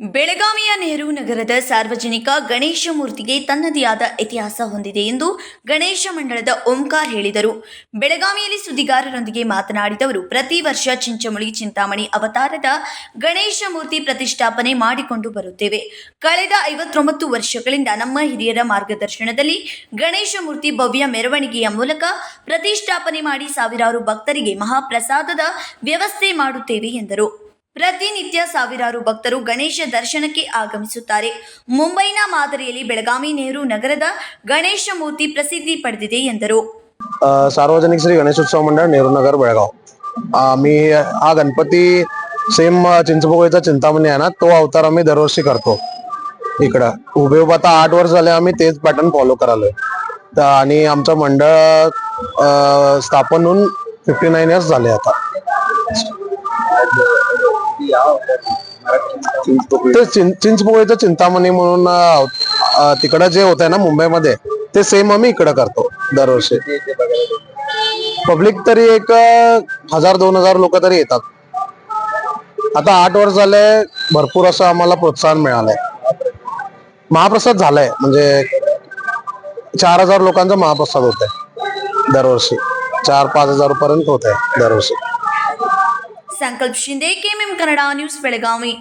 ಬೆಳಗಾವಿಯ ನೆಹರು ನಗರದ ಸಾರ್ವಜನಿಕ ಗಣೇಶ ಮೂರ್ತಿಗೆ ತನ್ನದೇ ಆದ ಇತಿಹಾಸ ಹೊಂದಿದೆ ಎಂದು ಗಣೇಶ ಮಂಡಳದ ಓಂಕಾರ ಹೇಳಿದರು. ಬೆಳಗಾವಿಯಲ್ಲಿ ಸುದ್ದಿಗಾರರೊಂದಿಗೆ ಮಾತನಾಡಿದವರು, ಪ್ರತಿ ವರ್ಷ ಚಿಂಚಮುಳಿ ಚಿಂತಾಮಣಿ ಅವತಾರದ ಗಣೇಶ ಮೂರ್ತಿ ಪ್ರತಿಷ್ಠಾಪನೆ ಮಾಡಿಕೊಂಡು ಬರುತ್ತೇವೆ. ಕಳೆದ 59 ವರ್ಷಗಳಿಂದ ನಮ್ಮ ಹಿರಿಯರ ಮಾರ್ಗದರ್ಶನದಲ್ಲಿ ಗಣೇಶ ಮೂರ್ತಿ ಭವ್ಯ ಮೆರವಣಿಗೆಯ ಮೂಲಕ ಪ್ರತಿಷ್ಠಾಪನೆ ಮಾಡಿ ಸಾವಿರಾರು ಭಕ್ತರಿಗೆ ಮಹಾಪ್ರಸಾದದ ವ್ಯವಸ್ಥೆ ಮಾಡುತ್ತೇವೆ ಎಂದರು. ಪ್ರತಿನಿತ್ಯ ಸಾವಿರಾರು ಭಕ್ತರು ಗಣೇಶ ದರ್ಶನಕ್ಕೆ ಆಗಮಿಸುತ್ತಾರೆ. ಮುಂಬೈನ ಮಾದರಿಯಲ್ಲಿ ಬೆಳಗಾವಿ ನೆಹರು ನಗರದ ಗಣೇಶ ಮೂರ್ತಿ प्रसिद्धी पडदिದೆ ಎಂದರು. सार्वजनिक श्री गणेशोत्सव मंडळ नेहरू नगर बेळगाव. आम्ही हा गणपती सेम चिंचपोकळीचा चिंतामणी आहे ना, तो अवतार आम्ही दरवर्षी करतो. इकडं उभे उभा आता 8 वर्ष झाले आम्ही तेच पॅटर्न फॉलो करालोय. आणि आमचं मंडळ स्थापन होऊन 59 इयर्स झाले आता. ते चिंचपोकळीचं चिंतामणी म्हणून तिकडं जे होत आहे ना मुंबईमध्ये, ते सेम आम्ही इकडं करतो दरवर्षी. पब्लिक तरी एक 1000-2000 लोक तरी येतात. आता 8 वर्ष झाले भरपूर असं आम्हाला प्रोत्साहन मिळालंय. महाप्रसाद झालाय, म्हणजे 4000 लोकांचा महाप्रसाद होत आहे दरवर्षी. 4-5 हजार पर्यंत होत आहे दरवर्षी. संकल्प शिंदे, KMM कन्नಡ न्यूज़ बेळगावी.